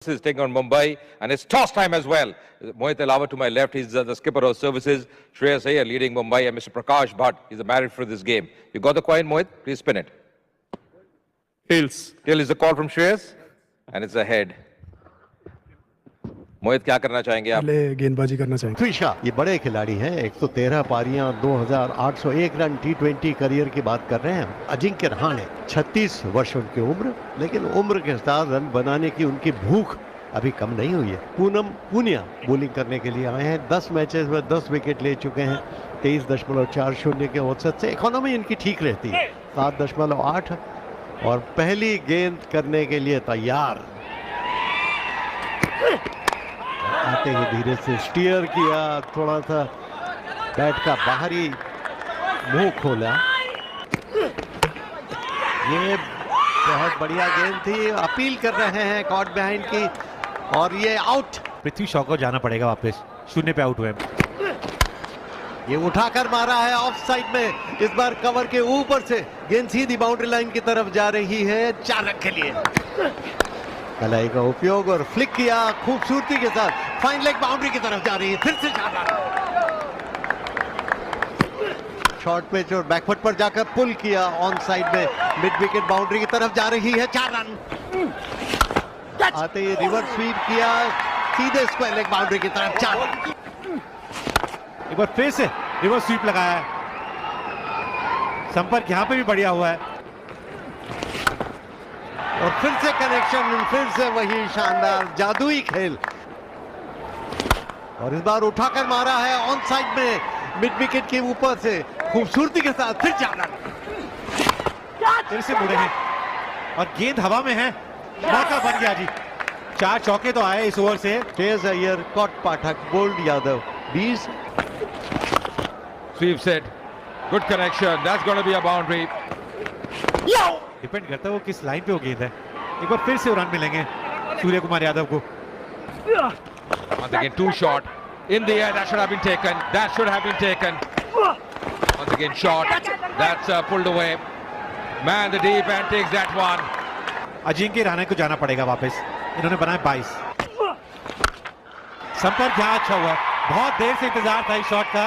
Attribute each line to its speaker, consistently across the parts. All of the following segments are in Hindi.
Speaker 1: Services taking on Mumbai, and it's toss time as well. Mohit Elawat to my left, he's the skipper of services. Shreyas Iyer leading Mumbai, and Mr. Prakash Bhatt, he's the married for this game. You got the coin, Mohit? Please spin it.
Speaker 2: Tails.
Speaker 1: Tail is the call from Shreyas, and it's a head. मोहित क्या करना चाहेंगे आप?
Speaker 3: पहले गेंदबाजी करना चाहेंगे।
Speaker 4: त्रिशा ये बड़े खिलाड़ी हैं, 113 पारियां, 2801 रन टी20 करियर की बात कर रहे हैं। अजिंक्य रहाणे 36 वर्ष उनकी उम्र, लेकिन उम्र के साथ रन बनाने की उनकी भूख अभी कम नहीं हुई है। पूनम पुनिया बॉलिंग करने के लिए आए हैं, 10 मैचेस में 10 विकेट ले चुके हैं, 23.40 के औसत से। इकोनॉमी इनकी ठीक रहती है, 7.8, और पहली गेंद करने के लिए तैयार। आते ही धीरे से स्टीयर किया, थोड़ा सा बैट का बाहरी मुंह खोला। ये बहुत बढ़िया गेंद थी, अपील कर रहे हैं कॉट बिहाइंड की, और ये आउट।
Speaker 2: पृथ्वी शॉ को जाना पड़ेगा वापस, 0 पे आउट हुए।
Speaker 4: ये उठाकर मारा है ऑफ साइड में, इस बार कवर के ऊपर से गेंद सीधी बाउंड्री लाइन की तरफ जा रही है, 4 रन के लिए। कलाई का उपयोग और फ्लिक किया खूबसूरती के साथ, फाइन लेग बाउंड्री की तरफ जा रही है, फिर से 4 रन। शॉर्ट पिच और बैकफुट पर जाकर पुल किया ऑन साइड में, मिड विकेट बाउंड्री की तरफ जा रही है, 4 रन। आते ही रिवर्स स्वीप किया, सीधे स्क्वायर लेग बाउंड्री की तरफ, 4 रन।
Speaker 2: एक बार फिर से रिवर्स स्वीप लगाया है, संपर्क यहां पे भी बढ़िया हुआ है,
Speaker 4: और फिर से कनेक्शन, फिर से वही शानदार जादुई खेल, और इस बार उठाकर मारा है ऑन साइड में, मिड विकेट के ऊपर से खूबसूरती के साथ, फिर 4 रन।
Speaker 2: फिर से मुड़े हैं और गेंद हवा में है, मौका बन गया जी। 4 चौके तो आए इस ओवर से।
Speaker 4: Shreyas Iyer, cot Pathak, bold Yadav, 20।
Speaker 1: Sweep set. Good connection. That's going to be a boundary.
Speaker 2: Depend करता है वो किस लाइन पे वो गेंद है। एक बार फिर से रन मिलेंगे सूर्य कुमार यादव को।
Speaker 1: Once again, too short. In the air, that should have been taken. That should have been taken. Once again, short. That's pulled away. Man, the deep end takes that one.
Speaker 2: Ajinkya Rahane को जाना पड़ेगा वापस, इन्होंने बनाए 22। संपर्क यहाँ अच्छा हुआ, बहुत देर से इंतजार था इस शॉट का।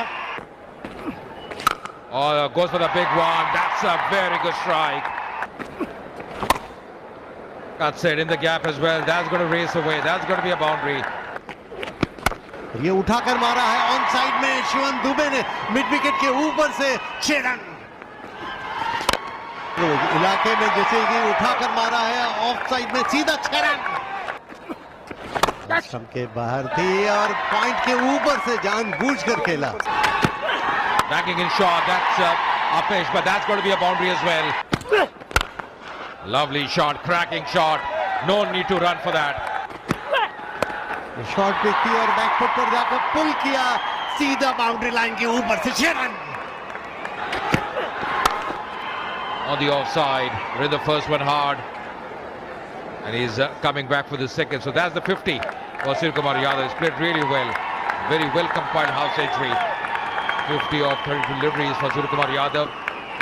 Speaker 1: Oh, goes for the big one. That's a very good strike. Cuts it in the gap as well. That's going to race away. That's going to be a boundary.
Speaker 4: ये उठाकर मारा है ऑन साइड में, शिवम दुबे ने मिड विकेट के ऊपर से, 6 रन। इलाके में जैसे कि उठाकर मारा है ऑफ साइड में, सीधा 6 रन। स्टंप के बाहर थी और पॉइंट के ऊपर से जानबूझकर खेला।
Speaker 1: Backing in shot. That's a pitch, but that's going to be a boundary as well. Lovely shot, cracking shot. No need to run for that.
Speaker 4: Shot pitch थी और बैकफुट पर जाकर पुल किया, सीधा बाउंड्री लाइन के ऊपर से, 6 run.
Speaker 1: On the offside, hit the first one hard, and he's coming back for the second. So that's the 50 for Surya Kumar Yadav. He's played really well, very well compiled half century. 50 of 30 deliveries for Surya Kumar Yadav.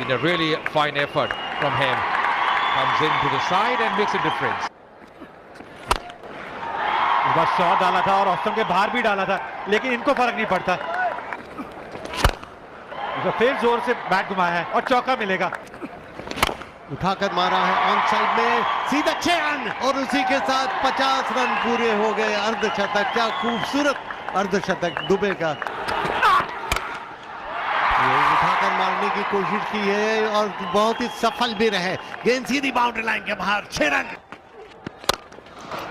Speaker 1: In a really fine effort from him, comes into the side and makes a difference.
Speaker 2: इस बार शॉट डाला था और ऑस्टम के बाहर भी डाला था, लेकिन इनको फर्क नहीं पड़ता। तो फिर जोर से बैट घुमाया है और चौका मिलेगा।
Speaker 4: उठाकर मारा है ऑन साइड में, सीधा 6 रन, और उसी के साथ 50 रन पूरे हो गए। अर्धशतक, क्या खूबसूरत अर्धशतक दुबे का। ये उठाकर मारने की कोशिश की है और बहुत ही सफल भी रहे, गेंद सीधी बाउंड्री लाइन के बाहर, 6 रन।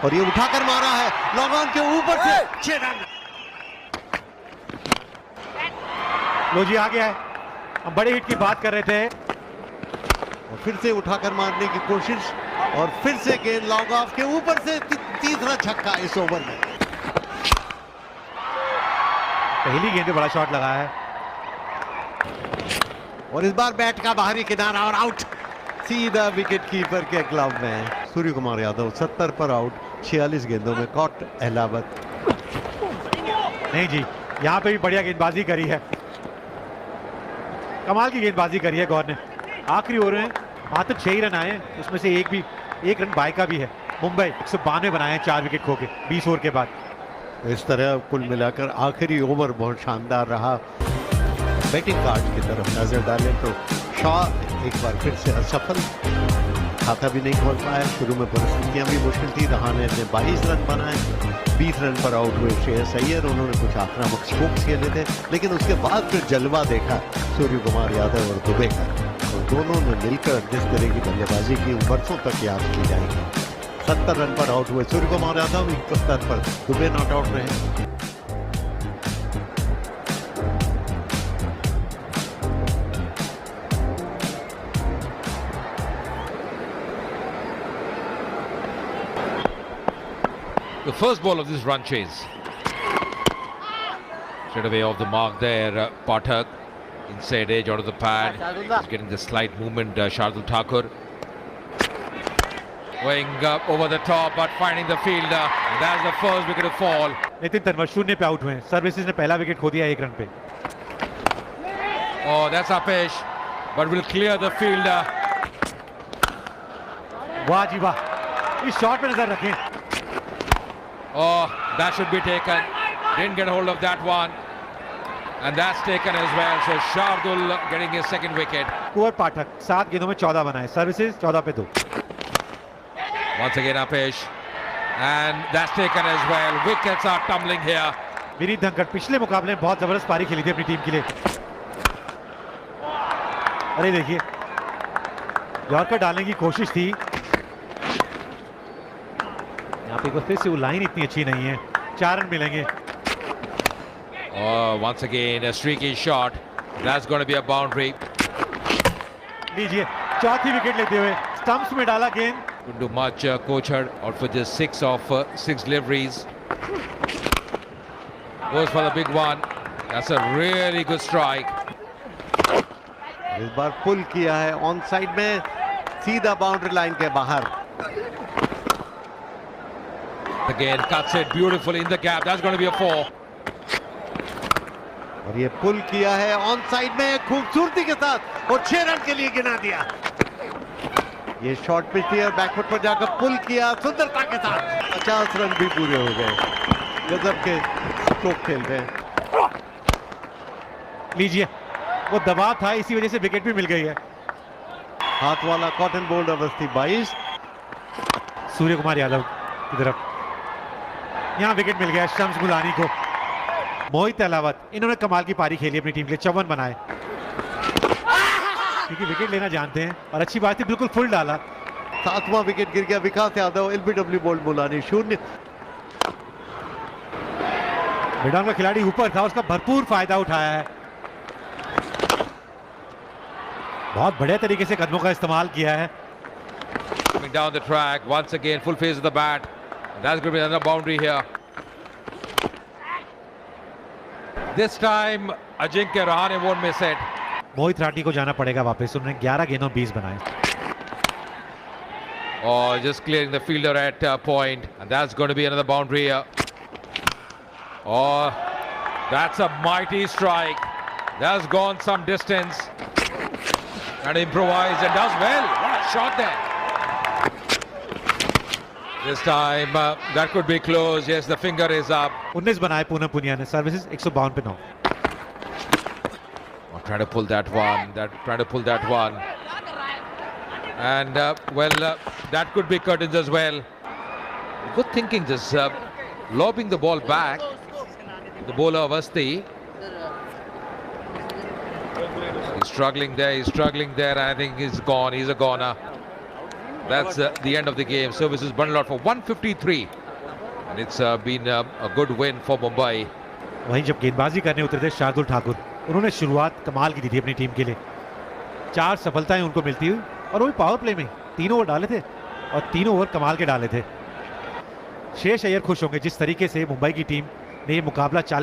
Speaker 4: और ये उठाकर मारा है लॉन्ग ऑन के ऊपर से, 6 रन।
Speaker 2: लो जी आ गया है, हम बड़े हिट की बात कर रहे थे।
Speaker 4: और फिर से उठाकर मारने की कोशिश, और फिर से गेंद लॉन्ग ऑफ के ऊपर से, तीसरा छक्का इस ओवर में।
Speaker 2: पहली गेंद पे बड़ा शॉट लगाया है,
Speaker 4: और इस बार बैट का बाहरी किनारा और आउट, सीधा विकेट कीपर के ग्लव में। सूर्य कुमार यादव 70 पर आउट, 46 गेंदों में कॉट एलावत।
Speaker 2: नहीं जी, यहाँ पे भी बढ़िया गेंदबाजी करी है, कमाल की गेंदबाजी करी है गौर ने। आखिरी ओवर में वहां तो 6 ही रन आए, उसमें से एक रन बाय का भी है। मुंबई 192 बनाए हैं 4 विकेट खो के 20 ओवर के बाद।
Speaker 4: इस तरह कुल मिलाकर आखिरी ओवर बहुत शानदार रहा। बैटिंग कार्ड की तरफ नजर डालें तो शॉ एक बार फिर से असफल, खाता भी नहीं खोल पाया। शुरू में परिस्थितियां भी मुश्किल थी। रहाणे ने 22 रन बनाए, 20 रन पर आउट हुए श्रेयस अय्यर। उन्होंने कुछ आक्रामक स्ट्रोक्स खेले थे, लेकिन उसके बाद फिर जलवा देखा सूर्य कुमार यादव और दुबे का। और दोनों ने मिलकर जिस तरह की बल्लेबाजी की बरसों तक याद की जाएगी। 70 रन पर आउट हुए सूर्य कुमार यादव, 71 पर दुबे नॉट आउट रहे।
Speaker 1: The first ball of this run chase. Straight away off the mark there, Pathak. Inside edge out of the pad. He's getting the slight movement, Shardul Thakur. Going over the top but finding the fielder. And that's the first wicket to fall.
Speaker 2: Nitin Tanwar 0 पे आउट हुए हैं। सर्विसेज ने पहला विकेट खो दिया 1 रन पे।
Speaker 1: Oh, that's Apesh. But will clear the fielder.
Speaker 2: वाह जी वाह, इस शॉट पे नजर रखें।
Speaker 1: Oh, that should be taken. Didn't get hold of that one. And that's taken as well. So Shardul getting his second wicket.
Speaker 2: कुंवर पाठक 7 गेंदों में 14 बनाए, सर्विसेज 14 पे 2।
Speaker 1: Once again Apesh. And that's taken as well. Wickets are tumbling here.
Speaker 2: Vineet Dhankhar पिछले मुकाबले में बहुत जबरदस्त पारी खेली थी अपनी टीम के लिए। अरे देखिए, यॉर्कर डालने की कोशिश थी। यहाँ पे फिर से वो लाइन इतनी अच्छी नहीं है। 4 रन मिलेंगे।
Speaker 1: Oh, once again a streaky shot. That's going to be a boundary.
Speaker 2: लीजिए, चौथी विकेट लेते हुए स्टंप्स में डाला गेंद।
Speaker 1: Couldn't do much. Kochhar out for just 6 of 6 deliveries. Goes for the big one. That's a really good strike.
Speaker 4: इस बार पुल किया है ऑन साइड में, सीधा बाउंड्री लाइन के बाहर।
Speaker 1: Again cuts it beautifully in the gap. That's going to be a 4.
Speaker 4: और ये पुल किया है ऑन साइड में खूबसूरती के साथ और 6 रन के लिए गिना दिया। ये शॉर्ट पिच थी और बैकफुट पर जाकर पुल किया सुंदरता के साथ। 50 रन भी पूरे हो गए। गजब के स्ट्रोक खेल रहे हैं।
Speaker 2: लीजिए, वो दबाव था, इसी वजह से विकेट भी मिल गई है।
Speaker 4: हाथ वाला कॉटन बोल्ड अवस्थी 22।
Speaker 2: सूर्य कुमार यादव की तरफ यहाँ विकेट मिल गया शम्स गुलानी को। मोहित अलावत, इन्होंने कमाल की पारी खेली अपनी टीम के लिए, 54 बनाए। क्योंकि विकेट लेना जानते हैं और अच्छी बात है, बिल्कुल फुल डाला।
Speaker 4: 7वां विकेट गिर गया Vikas Yadav. LBW bowled Mulani 0।
Speaker 2: Mid on का खिलाड़ी ऊपर था, उसका भरपूर फायदा उठाया है। बहुत बढ़िया तरीके से कदमों का इस्तेमाल किया है।
Speaker 1: Coming down the track once again, full phase of the bat. That's going to be another boundary here. This time Ajinkya Rahane won't miss it.
Speaker 2: मोहित राठी को जाना पड़ेगा वापस। उन्होंने 11 गेंदों 20 बनाए।
Speaker 1: Oh, just clearing the fielder at point, and that's going to be another boundary here. Oh, that's a mighty strike. That's gone some distance. And improvised and does well. What a shot there. This time that could be close. Yes, the finger is up.
Speaker 2: 19 बनाए पूनम पुनिया ने, सर्विसेज 152 पे 9।
Speaker 1: Oh, trying to pull that one. Trying to pull that one. And that could be curtains as well. Good thinking, just lobbing the ball back. The bowler Avasti. He's struggling there. I think he's gone. He's a goner. That's the end of the game. Services bundled out for 153. And it's been a good win for Mumbai.
Speaker 2: वहीं जब गेंदबाजी करने उतरे थे शार्दुल ठाकुर, उन्होंने शुरुआत कमाल की दी थी अपनी टीम के लिए। 4 सफलताएं उनको मिलती हुई, और वो भी पावर प्ले में 3 ओवर डाले थे और 3 ओवर कमाल के डाले थे। श्रेयस अय्यर खुश होंगे जिस तरीके से मुंबई की टीम ने ये मुकाबला 40